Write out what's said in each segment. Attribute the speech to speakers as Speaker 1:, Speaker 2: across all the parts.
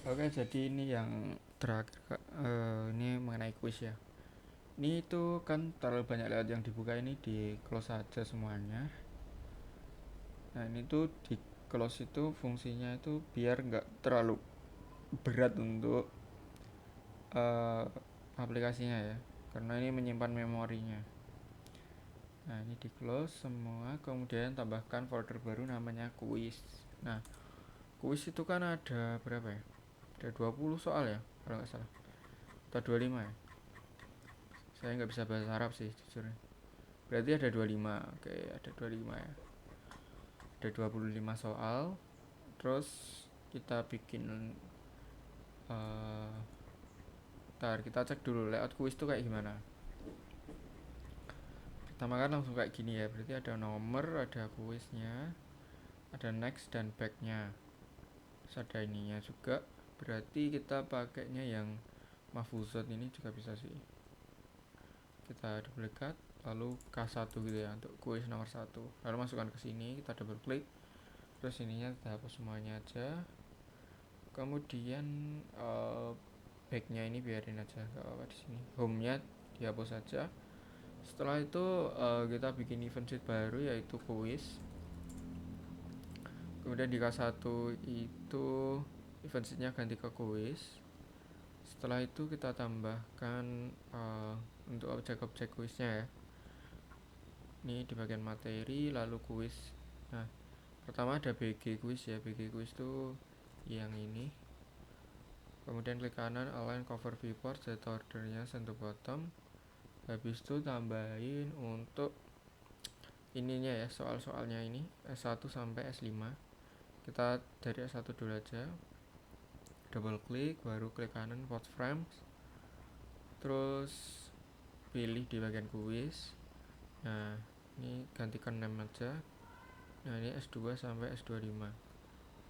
Speaker 1: Oke, jadi ini yang terakhir Kak. Ini mengenai kuis ya. Ini itu kan terlalu banyak layout yang dibuka, ini di close saja semuanya. Nah ini tuh di close itu fungsinya itu biar nggak terlalu berat untuk eh, aplikasinya ya, karena ini menyimpan memorinya. Nah ini di close semua, kemudian tambahkan folder baru namanya kuis. Nah kuis itu kan ada berapa ya? Ada 20 soal ya kalau nggak salah, atau 25 ya. Saya nggak bisa bahasa Arab sih jujur. Berarti ada 25. Oke, ada 25 ya. Ada 25 soal. Terus kita bikin uh, ntar kita cek dulu layout kuis tuh kayak gimana. Pertama kan langsung kayak gini ya. Berarti ada nomor, ada kuisnya, ada next dan backnya. Terus ada ininya juga. Berarti kita pakainya yang mahfuzat ini juga bisa sih. Kita double klik lalu K1 gitu ya untuk kuis nomor 1. Lalu masukkan ke sini, kita double klik. Terus ininya kita hapus semuanya aja. Kemudian backnya ini biarin aja, gak apa-apa di sini. Home-nya dihapus saja. Setelah itu kita bikin event sheet baru yaitu kuis. Kemudian di K1 itu event sheet-nya ganti ke kuis. Setelah itu kita tambahkan untuk objek-objek kuisnya ya. Ini di bagian materi lalu kuis. Nah, pertama ada BG kuis ya. BG kuis itu yang ini. Kemudian klik kanan align cover viewport, set ordernya send to bottom. Habis itu tambahin untuk ininya ya, soal-soalnya ini S1 sampai S5. Kita dari S1 dulu aja. Double klik, baru klik kanan port frames. Terus pilih di bagian kuis. Nah, ini gantikan name aja. Nah, ini S2 sampai S25.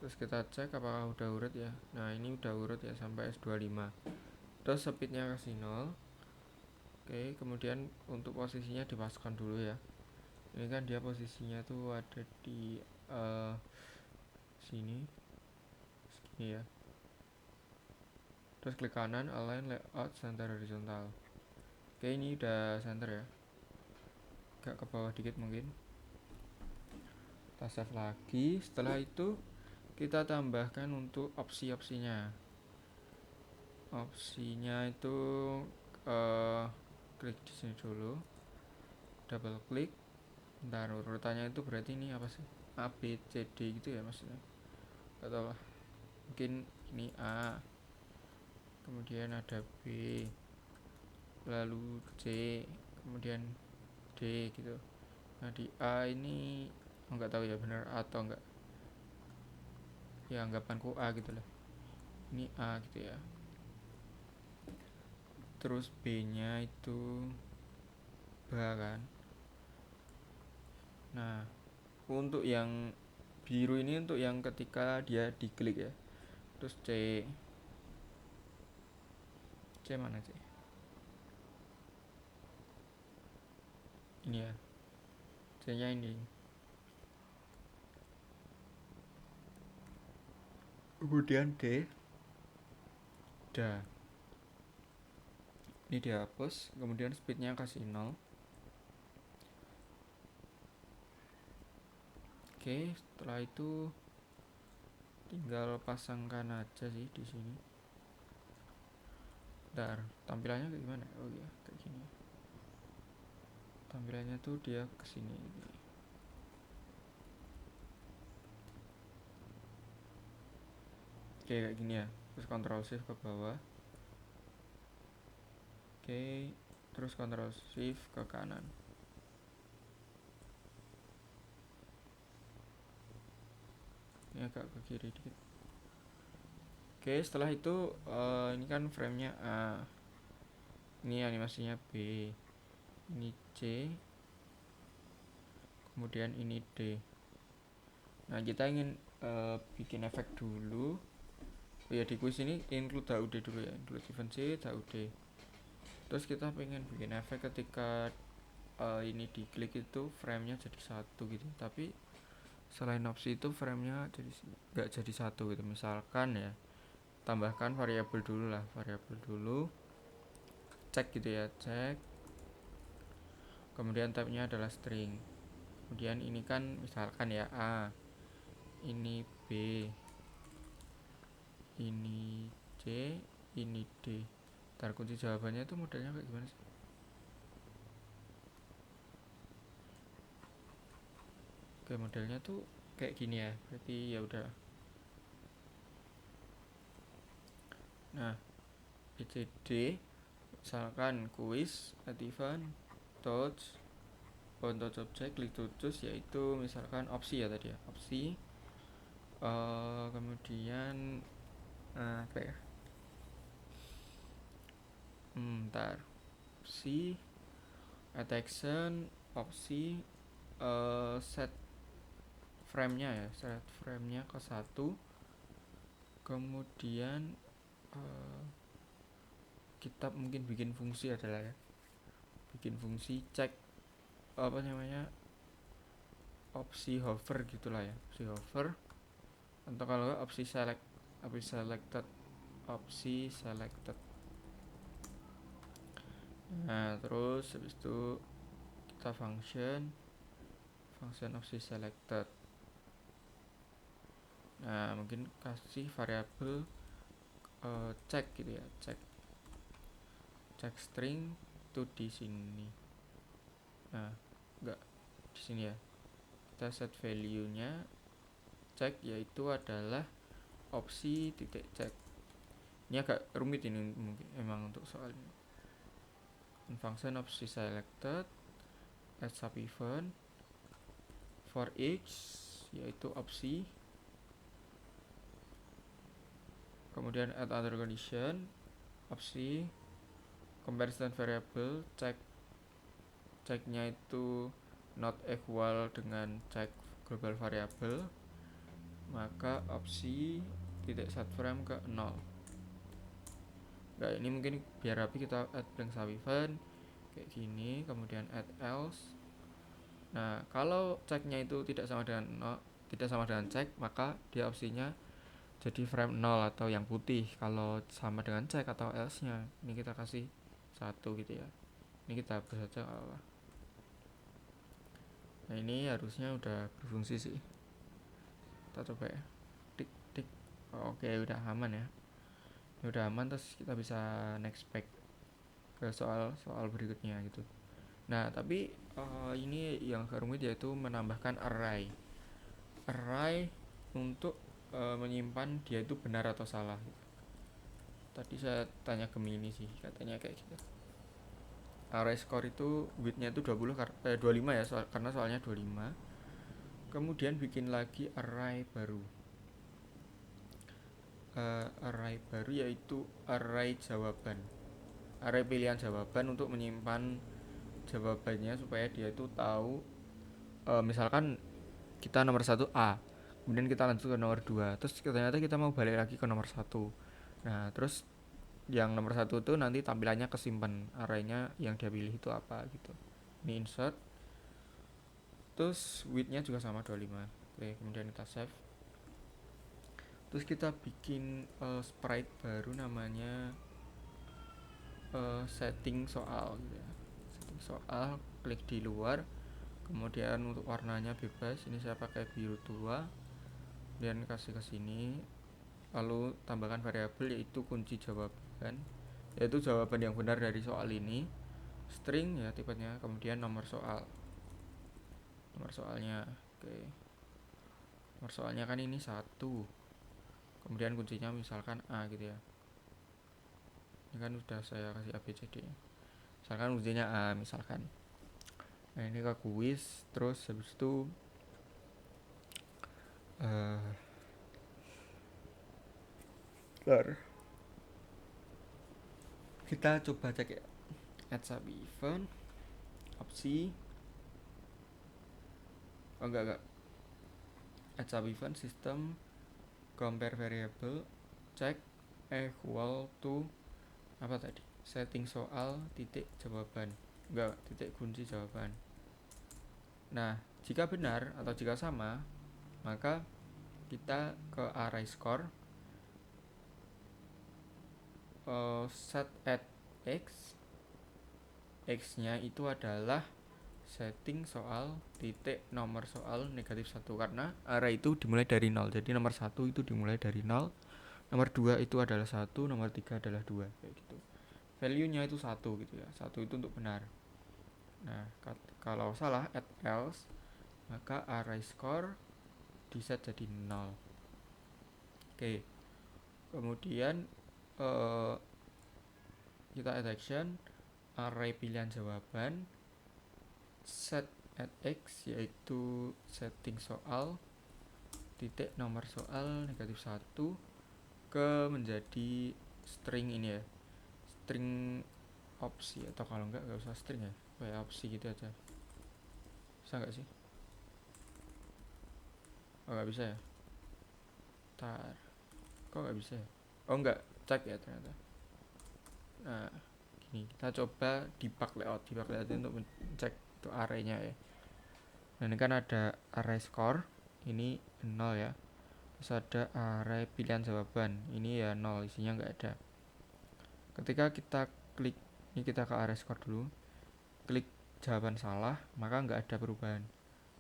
Speaker 1: Terus kita cek apakah udah urut ya. Nah, ini udah urut ya sampai S25. Terus speednya kasih 0. Oke, kemudian untuk posisinya dipaskan dulu ya. Ini kan dia posisinya tuh ada di sini, segini ya. Terus klik kanan align layout center horizontal. Oke, ini udah center ya. Agak ke bawah dikit mungkin. Kita save lagi. Setelah itu kita tambahkan untuk opsi-opsinya. Opsinya itu klik di sini dulu. Double klik. Ntar urutannya itu berarti ini apa sih? A B C D gitu ya maksudnya. Gak tau lah. Mungkin ini A, kemudian ada B, lalu C, kemudian D gitu. Nah di A ini nggak tahu ya benar atau enggak, ya anggapanku A gitu lah. Ini A gitu ya. Terus B nya itu B kan. Nah untuk yang biru ini untuk yang ketika dia diklik ya. Terus C, C mana C, ini ya, C nya ini. Kemudian D, dah ini dihapus. Kemudian speednya kasih 0. Oke, setelah itu tinggal pasangkan aja sih di sini. Ntar tampilannya kayak gimana? Oh iya, kayak gini. Tampilannya tuh dia kesini. Oke, kayak gini ya. Terus Ctrl Shift ke bawah. Oke, terus Ctrl Shift ke kanan. Ini agak ke kiri dikit. Oke, setelah itu ini kan framenya A, ini animasinya B, ini C, kemudian ini D. Nah kita ingin bikin efek dulu. Oh ya, di kuis ini include HUD dulu ya, include event C, HUD. Terus kita pengen bikin efek ketika ini diklik itu framenya jadi satu gitu. Tapi selain opsi itu framenya jadi nggak jadi satu gitu. Misalkan ya, tambahkan variabel dulu lah, variabel dulu, cek gitu ya, cek. Kemudian type-nya adalah string. Kemudian ini kan misalkan ya A, ini B, ini C, ini D. Ntar kunci jawabannya itu modelnya kayak gimana sih? Oke, modelnya tuh kayak gini ya. Berarti ya udah. Nah, BCD misalkan quiz, event, touch, on touch object, click to choose, yaitu misalkan opsi ya tadi ya, opsi. Kemudian apa ya? Ntar opsi, add action, opsi, set frame-nya ya, set frame-nya ke 1. Kemudian kita mungkin bikin fungsi adalah ya, bikin fungsi cek apa namanya, opsi hover gitulah ya, opsi hover, atau kalau enggak opsi select, opsi selected, opsi selected. Nah terus habis itu kita function opsi selected. Nah mungkin kasih variabel cek gitu ya, cek string itu di sini. Nah enggak di sini ya, kita set value nya cek, yaitu adalah opsi titik cek. Ini agak rumit ini mungkin emang untuk soalnya. Function opsi selected, add sub event, for each yaitu opsi, kemudian add other condition, opsi, comparison variable, ceknya itu not equal dengan cek global variable, maka opsi titik set frame ke 0. Nah ini mungkin biar rapi kita add blank sub event kayak gini, kemudian add else. Nah kalau ceknya itu tidak sama dengan cek, maka dia opsinya jadi frame 0 atau yang putih. Kalau sama dengan cek atau else nya ini kita kasih 1 gitu ya. Ini kita hapus saja apa. Nah ini harusnya udah berfungsi sih, kita coba ya, tik tik. Oke udah aman ya, ini udah aman. Terus kita bisa next back ke soal berikutnya gitu. Nah tapi ini yang rumit yaitu menambahkan array untuk menyimpan dia itu benar atau salah. Tadi saya tanya Gemini sih, katanya kayak gitu. Array score itu widthnya itu 25 ya, karena soalnya 25. Kemudian bikin lagi array baru, yaitu array jawaban, array pilihan jawaban untuk menyimpan jawabannya supaya dia itu tahu misalkan kita nomor 1 A, kemudian kita lanjut ke nomor 2, terus ternyata kita mau balik lagi ke nomor 1. Nah terus yang nomor 1 itu nanti tampilannya kesimpan, arraynya yang dia pilih itu apa gitu. Ini insert, terus widthnya juga sama 25. Oke, kemudian kita save. Terus kita bikin sprite baru namanya setting soal gitu ya. Setting soal, klik di luar, kemudian untuk warnanya bebas, ini saya pakai biru tua, kemudian kasih ke sini, lalu tambahkan variabel yaitu kunci jawaban, yaitu jawaban yang benar dari soal ini, string ya tipenya, kemudian nomor soalnya. Oke, nomor soalnya kan ini 1, kemudian kuncinya misalkan A gitu ya. Ini kan udah saya kasih ABCD, misalkan kuncinya A misalkan. Nah ini ke quiz, terus habis itu kita coba cek ya, add sub event, opsi, enggak, add sub event system, compare variable, check equal to apa tadi, setting soal titik jawaban, enggak, titik kunci jawaban. Nah jika benar atau jika sama, maka kita ke array score, set at x, x-nya itu adalah setting soal titik nomor soal negatif 1, karena array itu dimulai dari 0. Jadi nomor 1 itu dimulai dari 0, nomor 2 itu adalah 1, nomor 3 adalah 2, kayak gitu. Value-nya itu 1 gitu ya. 1 itu untuk benar. Nah, kalau salah at else, maka array score diset jadi 0. Oke. Kemudian kita add action array pilihan jawaban set at x, yaitu setting soal titik nomor soal negatif 1 ke menjadi string ini ya, string opsi, atau kalau enggak usah string ya, kayak opsi gitu aja. Bisa nggak sih? Oh nggak bisa ya. Tar, kok nggak bisa ya? Oh enggak, cek ya ternyata. Nah gini, kita coba debug layout. Debug layout itu untuk mencek itu arraynya ya. Nah ini kan ada array score, ini 0 ya. Terus ada array pilihan jawaban, ini ya 0, isinya nggak ada. Ketika kita klik, ini kita ke array score dulu, klik jawaban salah, maka nggak ada perubahan.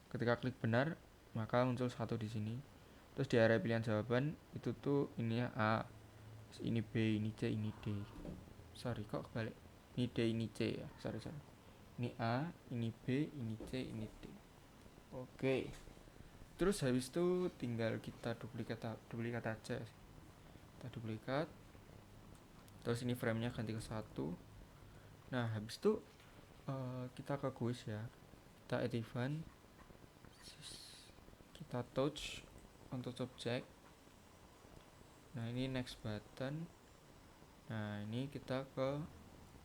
Speaker 1: Ketika klik benar, maka muncul 1 di sini. Terus di array pilihan jawaban itu tuh ininya A, ini B, ini C, ini D. Sorry kok kebalik. Ini D, ini C ya. Sorry. Ini A, ini B, ini C, ini D. Oke. Terus habis itu tinggal kita duplikat aja. Kita duplikat. Terus ini frame-nya ganti ke 1. Nah, habis itu kita ke quiz ya. Kita add event. Kita touch untuk subject. Nah, ini next button. Nah, ini kita ke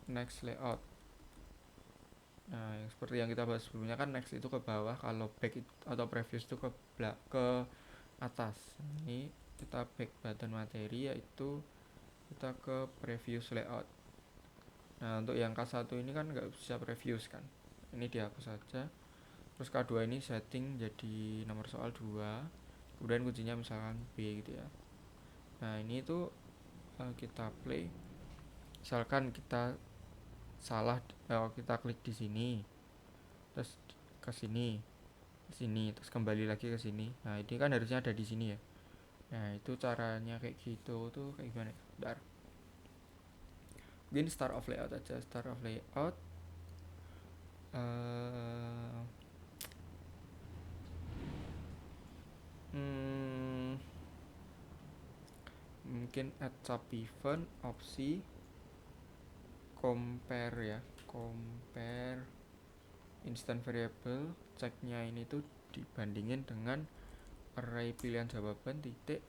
Speaker 1: next layout. Nah, seperti yang kita bahas sebelumnya kan next itu ke bawah, kalau back atau previous itu ke atas. Ini kita back button materi, yaitu kita ke previous layout. Nah, untuk yang K1 ini kan nggak bisa previous kan, ini dihapus saja. Terus K2 ini setting jadi nomor soal 2, kemudian kuncinya misalkan B gitu ya. Nah, ini tuh kita play. Misalkan kita salah, kita klik di sini, terus ke sini, terus kembali lagi ke sini. Nah, ini kan harusnya ada di sini ya. Nah, itu caranya kayak gitu tuh kayak gimana? Bentar. Mungkin start of layout aja, start of layout. Mungkin add sub event opsi compare ya, compare instant variable. Ceknya ini tuh dibandingin dengan array pilihan jawaban titik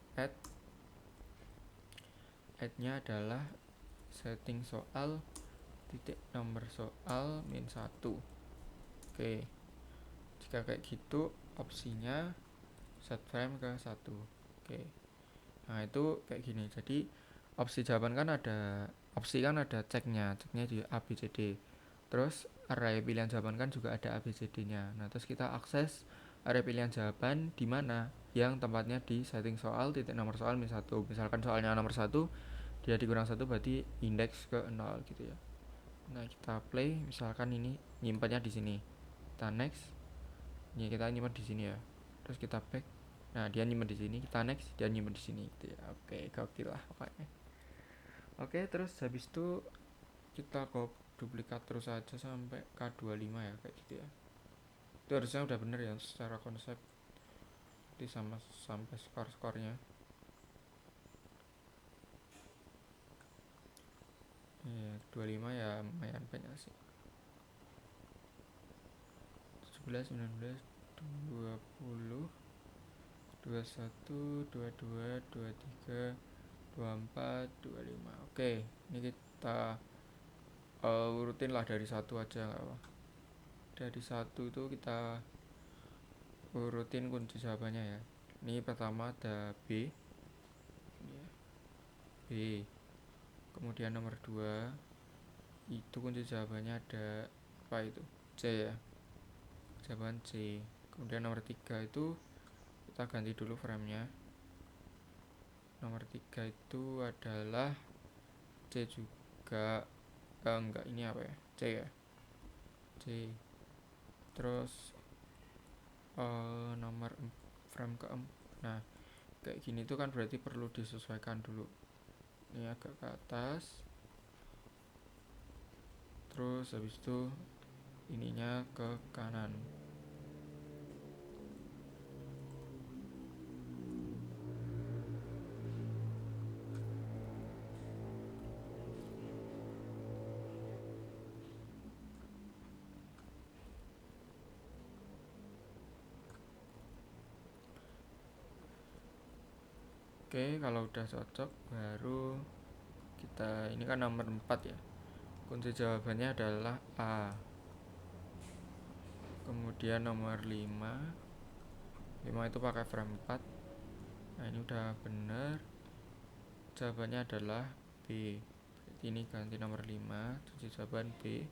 Speaker 1: add-nya adalah setting soal titik nomor soal min 1. Oke, jika kayak gitu opsinya set frame ke 1. Oke, nah itu kayak gini. Jadi opsi jawaban kan ada, opsi kan ada ceknya di A, B, C, D. Terus array pilihan jawaban kan juga ada A, B, C, D nya. Nah, terus kita akses array pilihan jawaban di mana, yang tempatnya di setting soal titik nomor soal min 1. Misalkan soalnya nomor 1, dia dikurang 1 berarti indeks ke 0 gitu ya. Nah, kita play, misalkan ini nyimpannya di sini. Kita next. Ini kita nyimpan di sini ya. Terus kita back. Nah, dia nyimpan di sini, kita next, dia nyimpan di sini gitu ya. Oke, gokil lah pokoknya. Oke, terus habis itu kita duplikat terus aja sampai K25 ya, kayak gitu ya. Itu harusnya udah bener ya secara konsep. Nanti sampai skor-skornya. Ya, 25 ya lumayan banyak sih. 17, 19, 20, 21, 22, 23, 24, 25. Oke, ini kita urutin lah dari 1 aja nggak apa. Dari 1 itu kita urutin kunci jawabannya ya. Ini pertama ada B. B. Kemudian nomor 2 itu kunci jawabannya ada apa itu? C ya. Jawaban C. Kemudian nomor 3 itu kita ganti dulu frame-nya. Nomor 3 itu adalah C juga. Enggak, ini apa ya, C ya, C. Terus nomor frame ke nah kayak gini tuh kan berarti perlu disesuaikan dulu. Ini agak ke atas, terus habis itu ininya ke kanan. Oke, kalau udah cocok baru kita, ini kan nomor 4 ya, kunci jawabannya adalah A. Kemudian nomor 5 itu pakai frame 4. Nah ini udah bener, jawabannya adalah B. Berarti ini ganti nomor 5, kunci jawaban B.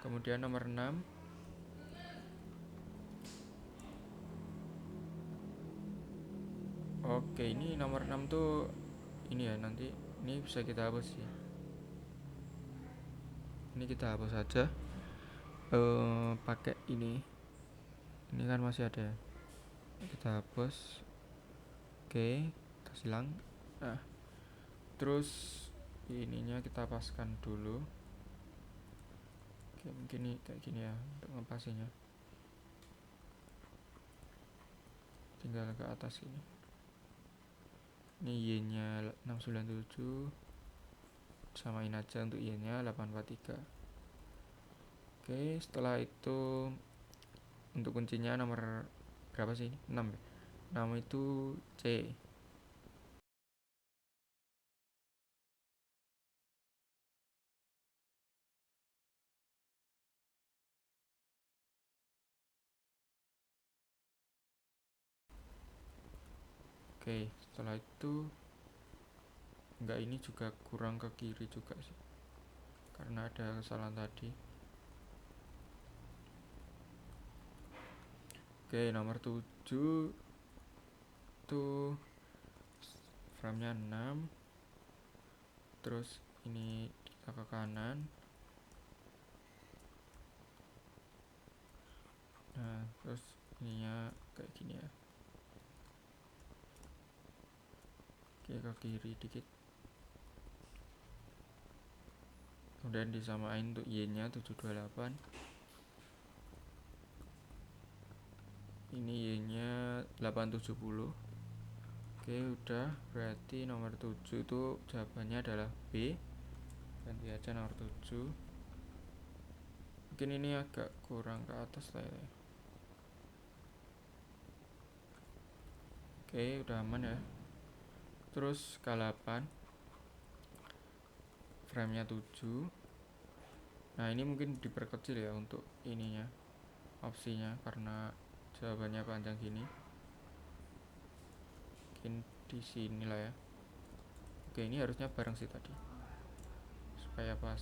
Speaker 1: Kemudian nomor 6, oke, ini nomor 6 tuh ini ya, nanti ini bisa kita hapus ya. Ini kita hapus saja. Pakai ini kan masih ada ya. Kita hapus. Oke, kita silang. Nah, terus ininya kita paskan dulu. Oke, mungkin ini kayak gini ya untuk ngepasinya. Tinggal ke atas ini. Ini Y-nya 697. Samain aja untuk Y-nya 843. Oke, setelah itu untuk kuncinya nomor berapa sih? 6 ya. 6 itu C. Oke, setelah itu enggak, ini juga kurang ke kiri juga sih, karena ada kesalahan tadi. Oke, nomor 7 tuh frame-nya 6. Terus ini kita ke kanan. Nah, terus ininya kayak gini ya. Oke, ke kiri dikit. Kemudian disamain untuk Y-nya 728. Ini Y-nya 870. Oke, udah. Berarti nomor 7 itu jawabannya adalah B. Ganti aja nomor 7. Mungkin ini agak kurang ke atas lah ya. Oke, udah aman ya. Terus K8, frame-nya 7. Nah, ini mungkin diperkecil ya untuk ininya, opsinya, karena jawabannya panjang gini. Mungkin di sini lah ya. Oke, ini harusnya bareng sih tadi, supaya pas.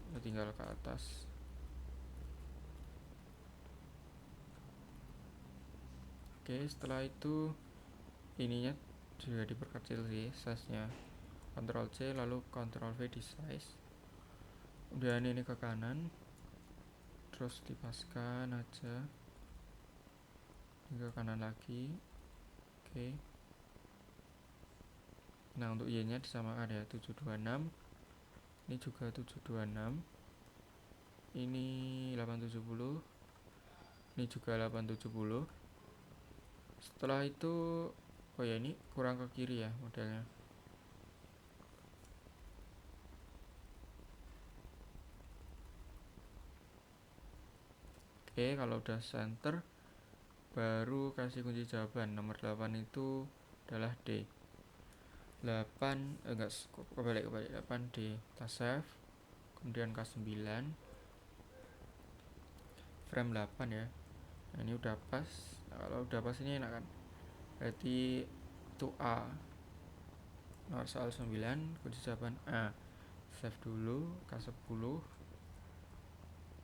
Speaker 1: Kita tinggal ke atas. Oke, setelah itu ininya juga diperkecil sih size-nya. Ctrl C lalu Ctrl V di size. Kemudian ini ke kanan, terus dipaskan aja. Ini ke kanan lagi. Oke. Nah, untuk Y-nya disamakan ya, 726. Ini juga 726. Ini 870. Ini juga 870. Setelah itu, oh ya, ini kurang ke kiri ya modelnya. Oke, kalau udah center baru kasih kunci jawaban. Nomor 8 itu adalah D. 8 enggak, kebalik 8 D. Kita save. Kemudian K9, frame 8 ya. Nah, ini udah pas. Nah, kalau udah pas ini enak kan, berarti itu A. Nomor soal 9, kunci jawaban A. Save dulu. K10.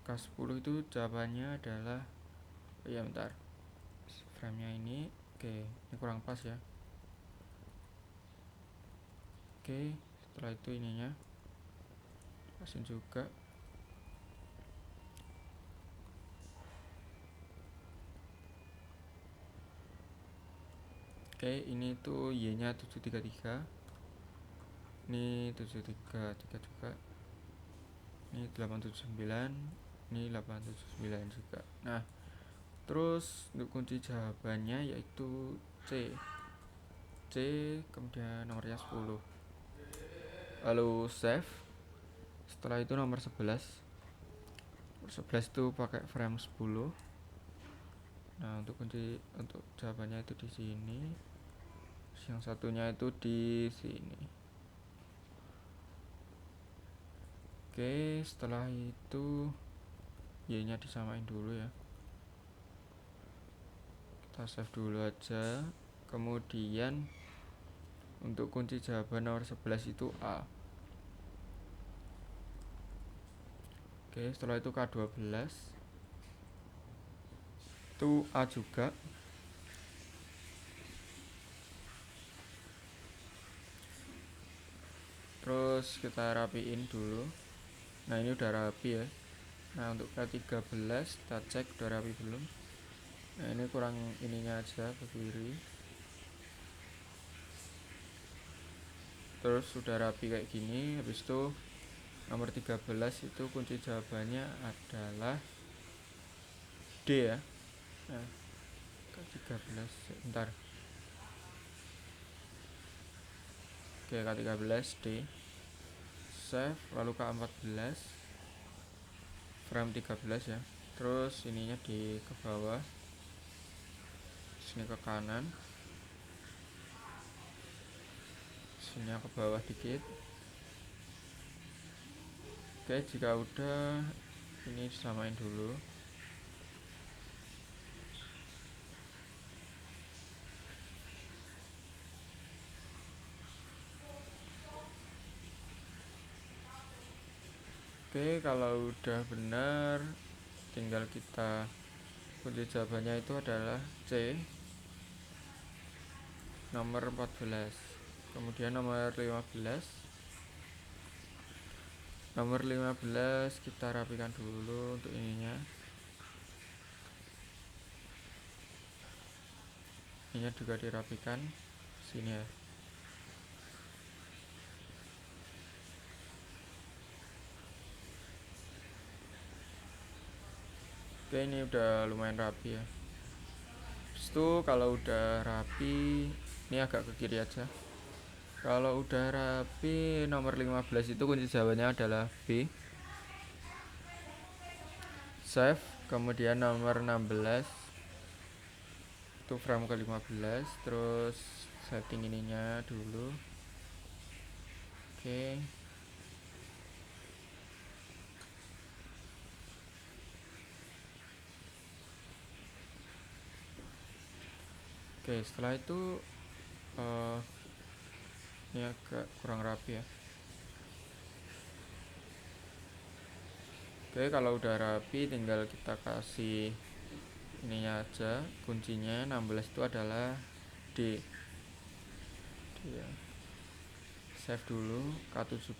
Speaker 1: K10 itu jawabannya adalah, oh ya bentar, frame-nya ini. Oke, ini kurang pas ya. Oke, Setelah itu ininya pasin juga. Oke, ini tuh Y nya 733, ini 733 juga, ini 879, ini 879 juga. Nah, terus untuk kunci jawabannya yaitu C. C kemudian nomornya 10. Lalu save. Setelah itu nomor 11. Nomor 11 itu pakai frame 10. Nah, untuk jawabannya itu di sini. Yang satunya itu di sini. Oke, setelah itu Y-nya disamain dulu ya. Kita save dulu aja. Kemudian untuk kunci jawaban nomor 11 itu A. Oke, setelah itu K12 itu A juga. Terus kita rapiin dulu. Nah, ini udah rapi ya. Nah, untuk K13 kita cek udah rapi belum. Nah, ini kurang ininya aja ke kiri. Terus sudah rapi kayak gini. Habis itu nomor 13 itu kunci jawabannya adalah D ya. Nah, K13 bentar. Oke, K13 D. Save, lalu K14 frame 13 ya. Terus ininya ke bawah. Sini ke kanan. Sini ke bawah dikit. Oke, jika udah ini disamain dulu. Oke, kalau udah benar tinggal kita kunci jawabannya itu adalah C nomor 14. Kemudian nomor 15. Nomor 15 kita rapikan dulu untuk ininya. Ininya juga dirapikan sini ya. Oke, ini udah lumayan rapi ya. Terus itu kalau udah rapi, ini agak ke kiri aja. Kalau udah rapi, nomor 15 itu kunci jawabannya adalah B. Save, kemudian nomor 16 itu frame ke 15. Terus setting ininya dulu. Oke. Oke, setelah itu ini agak kurang rapi ya. Oke, kalau udah rapi tinggal kita kasih ininya aja. Kuncinya 16 itu adalah D. Ya. Save dulu. K17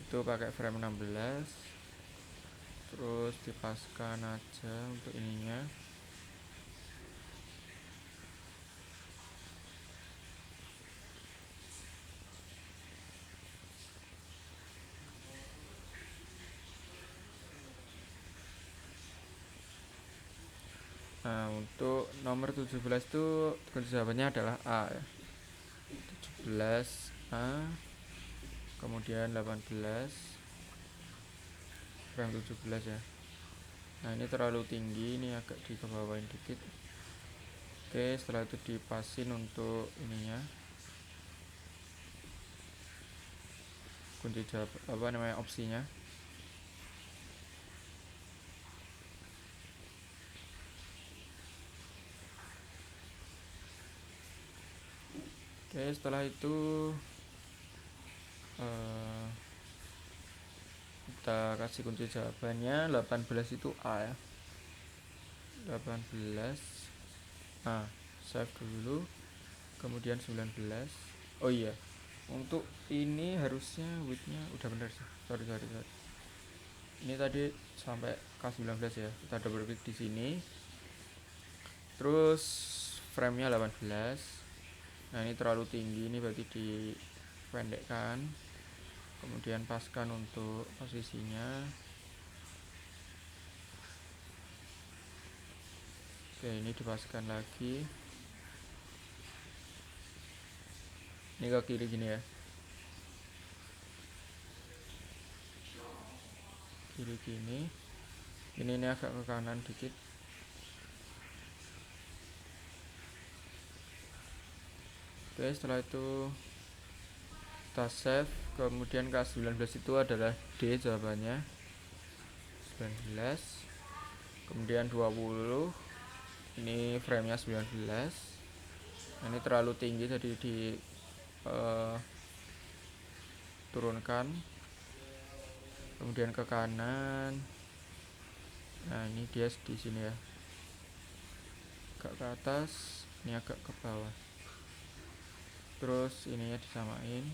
Speaker 1: itu pakai frame 16. Terus dipaskan aja untuk ininya. Nah, untuk nomor 17 itu kunci jawabannya adalah A ya. 17 A, kemudian 18 frame 17 ya. Nah, ini terlalu tinggi, ini agak dikebawain dikit. Oke, setelah itu dipasin untuk ininya. Kunci jawab opsinya. Oke, setelah itu kita kasih kunci jawabannya 18 itu A ya. 18 A, save dulu. Kemudian 19. Oh iya, Untuk ini harusnya widthnya udah bener sih. Sorry. Ini tadi sampai K19 ya. Kita double klik di sini. Terus frame-nya 18. Nah, ini terlalu tinggi, ini berarti dipendekkan. Kemudian paskan untuk posisinya. Oke, ini dipaskan lagi. Ini ke kiri gini ya. Kiri gini. Ini agak ke kanan dikit. Oke, setelah itu kita save. Kemudian K19 itu adalah D jawabannya. 19. Kemudian 20. Ini frame-nya 19. Nah, ini terlalu tinggi jadi turunkan. Kemudian ke kanan. Nah, ini dia di sini ya. Agak ke atas, ini agak ke bawah. Terus ininya disamain.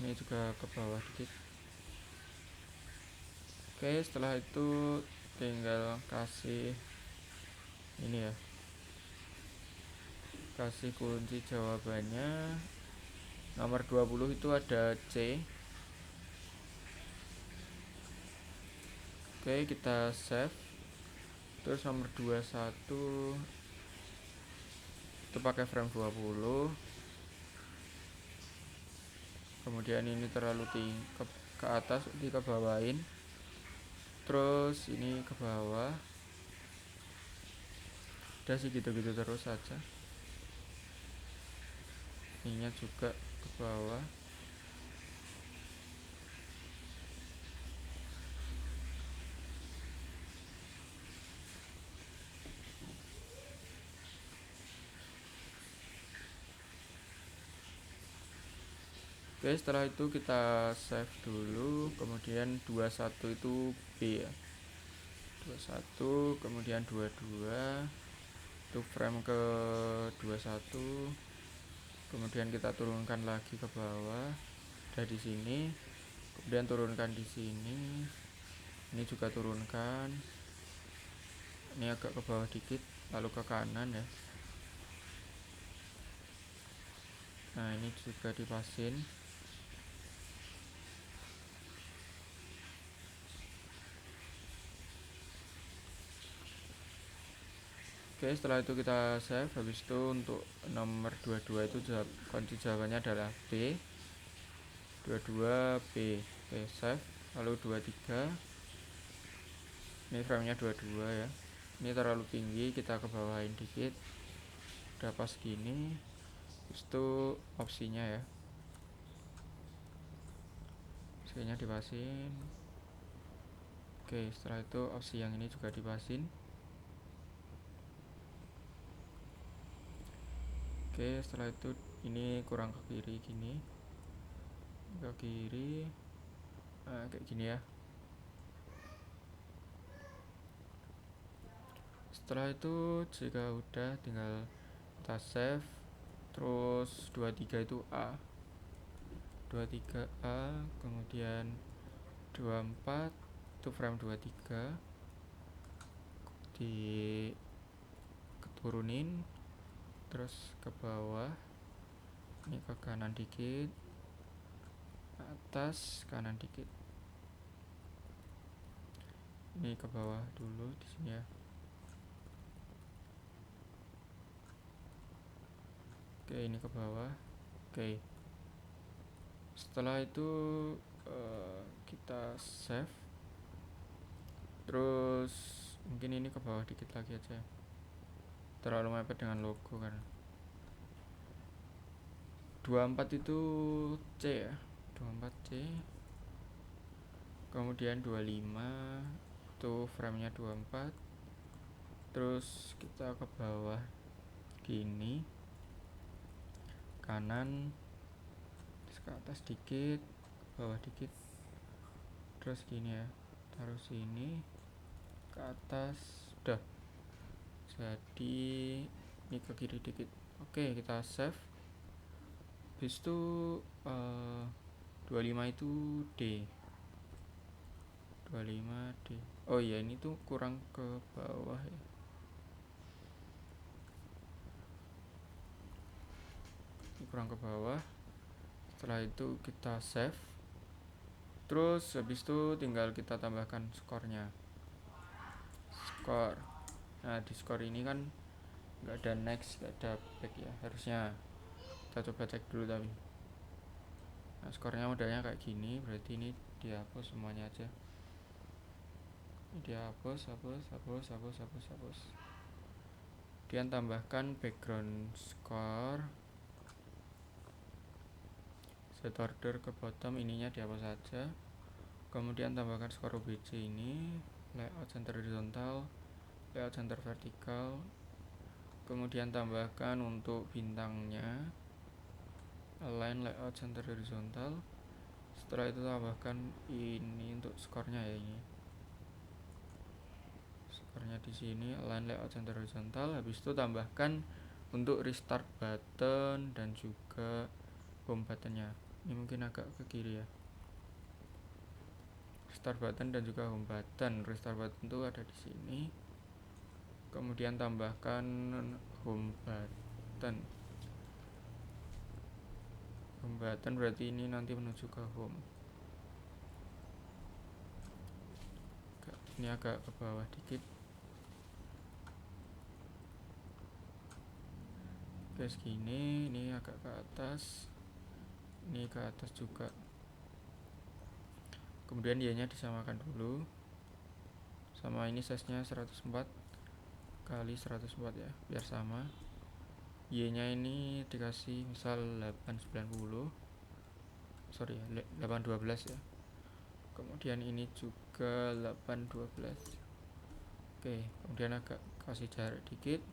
Speaker 1: Ini juga ke bawah dikit. Oke, setelah itu tinggal kasih ini ya. Kasih kunci jawabannya. Nomor 20 itu ada C. Oke, kita save. Terus nomor 21 itu pakai frame 20. Kemudian ini terlalu tinggi ke atas, dikebawain. Terus ini ke bawah. Udah sih gitu-gitu terus saja. Ininya juga ke bawah. Oke, setelah itu kita save dulu. Kemudian 21 itu B ya. 21, kemudian 22 itu frame ke 21. Kemudian kita turunkan lagi ke bawah. Udah di sini. Kemudian turunkan di sini. Ini juga turunkan. Ini agak ke bawah dikit, lalu ke kanan ya. Nah, ini juga dipasin. Oke, setelah itu kita save. Habis itu untuk nomor 22 itu kunci jawabannya adalah B. 22 B. Oke, save. Lalu 23. Ini frame-nya 22 ya. Ini terlalu tinggi, kita ke bawahin dikit. Udah pas gini. Habis itu opsinya ya. Opsinya dipasin. Oke, setelah itu opsi yang ini juga dipasin. Oke, setelah itu ini kurang ke kiri gini. Ke kiri. Nah, kayak gini ya. Setelah itu jika udah tinggal kita save. Terus 23 itu A. 23A, kemudian 24 itu frame 23 diturunin terus ke bawah, ini ke kanan dikit, atas kanan dikit, ini ke bawah dulu di sini ya. Oke, ini ke bawah. Oke, setelah itu kita save. Terus mungkin ini ke bawah dikit lagi aja, terlalu mepet dengan logo kan. 24 itu C ya, 24 C. Kemudian 25 itu frame nya 24. Terus kita ke bawah gini, kanan, terus ke atas dikit, ke bawah dikit, terus gini ya, taruh sini, ke atas, udah Jadi ini ke kiri dikit. Oke, kita save. Habis itu 25 itu D. 25 D. Oh iya, ini tuh kurang ke bawah ya. Ini kurang ke bawah. Setelah itu kita save. Terus habis itu tinggal kita tambahkan skornya. Skor. Nah, di skor ini kan nggak ada next, nggak ada back ya. Harusnya kita coba cek dulu tapi. Nah, skornya modelnya kayak gini, berarti ini dihapus semuanya aja. Ini dihapus, hapus. Kemudian tambahkan background score. Set order ke bottom, ininya dihapus saja. Kemudian tambahkan skor OBJ ini, layout center horizontal, layout center vertikal. Kemudian tambahkan untuk bintangnya, align layout center horizontal. Setelah itu tambahkan ini untuk skornya ya, ini skornya di sini, align layout center horizontal. Habis itu tambahkan untuk restart button dan juga home buttonnya. Ini mungkin agak ke kiri ya. Restart button dan juga home button. Restart button itu ada di sini. Kemudian tambahkan home button. Home button berarti ini nanti menuju ke home. Ini agak ke bawah dikit. Oke, segini. Ini agak ke atas. Ini ke atas juga. Kemudian Y-nya disamakan dulu. Sama ini size-nya 104 kali 104 ya, biar sama. Y-nya ini dikasih misal 890. Sorry, 812 ya. Kemudian ini juga 812. Oke, kemudian agak kasih jarak dikit.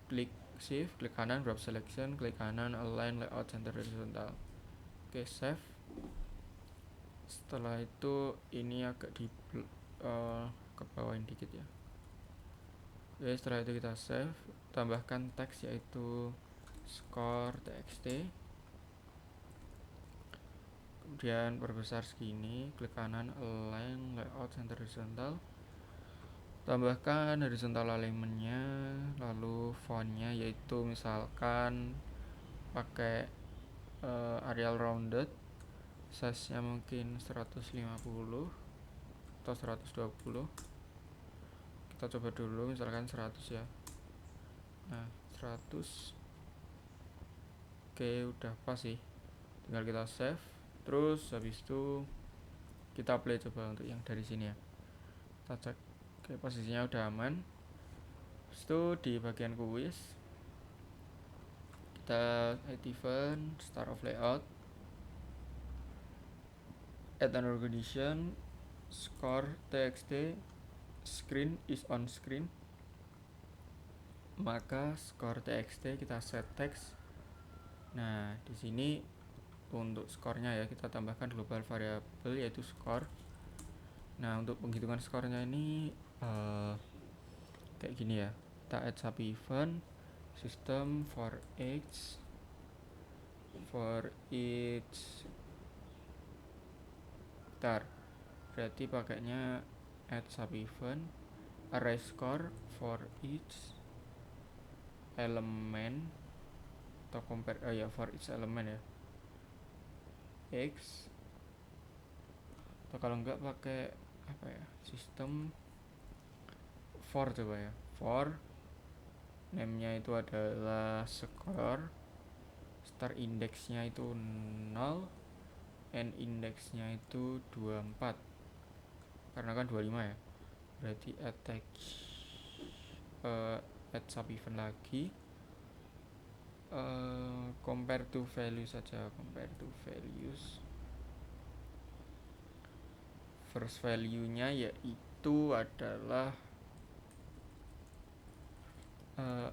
Speaker 1: Klik shift, klik kanan wrap selection, klik kanan align layout center horizontal. Oke, save. Setelah itu ini agak di ke bawahin dikit ya. Oke, setelah itu kita save, tambahkan teks yaitu score txt. Kemudian perbesar segini, klik kanan align layout center horizontal. Tambahkan horizontal alignmentnya, lalu fontnya yaitu misalkan pakai Arial rounded, size nya mungkin 150 atau 120. Kita coba dulu misalkan 100 ya. Nah, 100. Oke, udah pas sih, tinggal kita save. Terus habis itu kita play coba untuk yang dari sini ya. Kita cek, oke, posisinya udah aman. Habis itu di bagian quiz kita add event, start of layout, add an organization, score txt, screen is on screen. Maka score txt kita set text. Nah, di sini untuk skornya ya kita tambahkan global variable yaitu score. Nah, untuk penghitungan skornya ini kayak gini ya. Kita add sub event system for each berarti pakainya add sub event array score for each element atau compare for each element ya x, atau kalau enggak pakai apa ya, sistem for coba ya. For name nya itu adalah score, start indexnya itu 0, end indexnya itu 24 karena kan 25 ya. Berarti add sub event lagi, compare to values saja, compare to values. First value nya yaitu adalah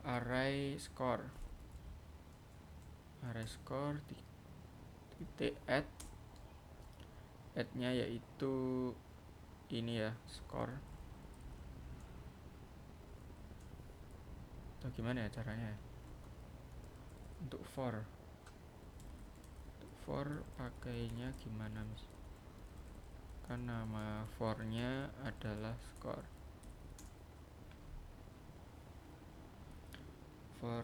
Speaker 1: array score titik add nya yaitu ini ya, score. atau gimana ya caranya ya? Untuk for pakainya gimana Mas? Kan nama for-nya adalah score. For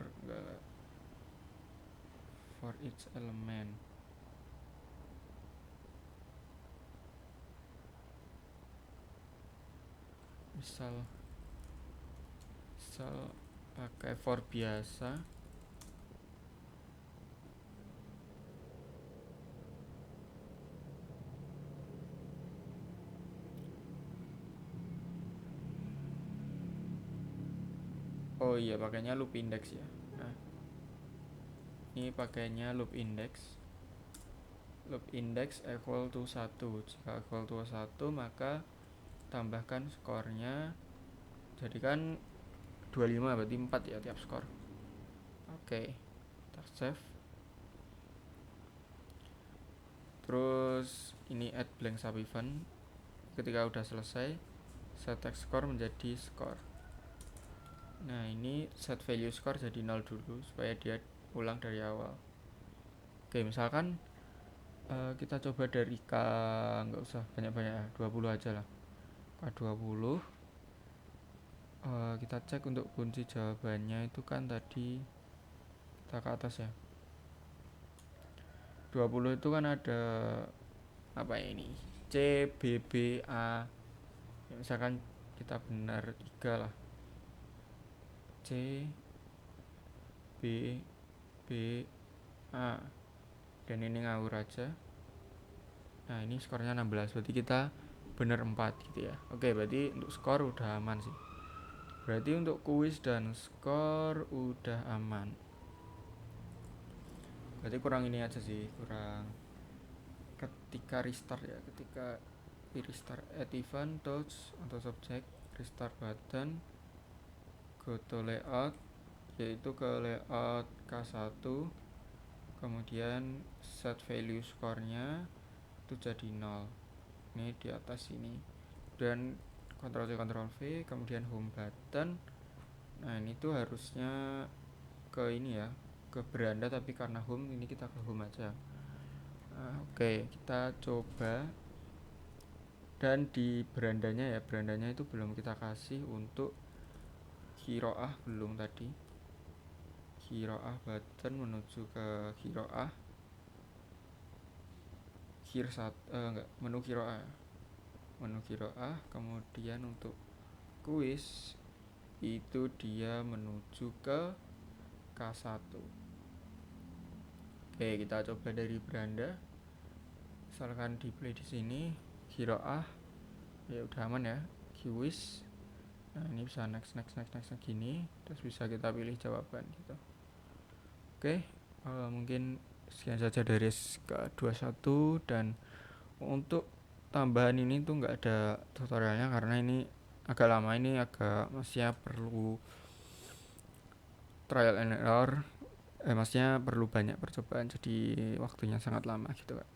Speaker 1: each element. Misal pakai for biasa, oh iya pakainya loop index ya. Nah, ini pakainya loop index equal to 1. Jika equal to 1 maka tambahkan skornya, jadikan 25, berarti 4 ya tiap skor. Oke, kita save. Terus ini add blank sub event. Ketika udah selesai, set text score menjadi score. Nah, ini set value score jadi 0 dulu supaya dia ulang dari awal. Oke, misalkan kita coba dari K, nggak usah banyak-banyak, 20 aja lah. K20. Kita cek untuk kunci jawabannya itu kan tadi kita ke atas ya. 20 itu kan ada apa ya ini? C, B, B, A. Ya, misalkan kita benar 3 lah. C, B, B, A. Dan ini ngawur aja. Nah, ini skornya 16. Berarti kita benar 4 gitu ya. Oke, berarti untuk skor udah aman sih. Berarti untuk kuis dan skor udah aman. Berarti kurang ini aja sih, kurang ketika restart ya, ketika di restart add event, touch atau subject, restart button, go to layout, yaitu ke layout K1, kemudian set value score-nya itu jadi 0. Ini di atas ini. Dan Ctrl C Ctrl V, kemudian home button. Nah, ini tuh harusnya ke ini ya, ke beranda, tapi karena home ini kita ke home aja. Oke, kita coba. Dan di berandanya ya, berandanya itu belum kita kasih untuk kiroah, belum tadi. Kiroah button menuju ke kiroah. Menu kiroah. Menu kiroah, kemudian untuk kuis itu dia menuju ke K1. Oke, kita coba dari beranda. Misalkan di play di sini kiroah, ya udah aman ya. Kuis. Nah, ini bisa next gini, terus bisa kita pilih jawaban gitu. Oke, mungkin sekian saja dari SK21, dan untuk tambahan ini tuh nggak ada tutorialnya karena ini agak lama, ini agak masih perlu trial and error, maksudnya perlu banyak percobaan, jadi waktunya sangat lama gitu kan.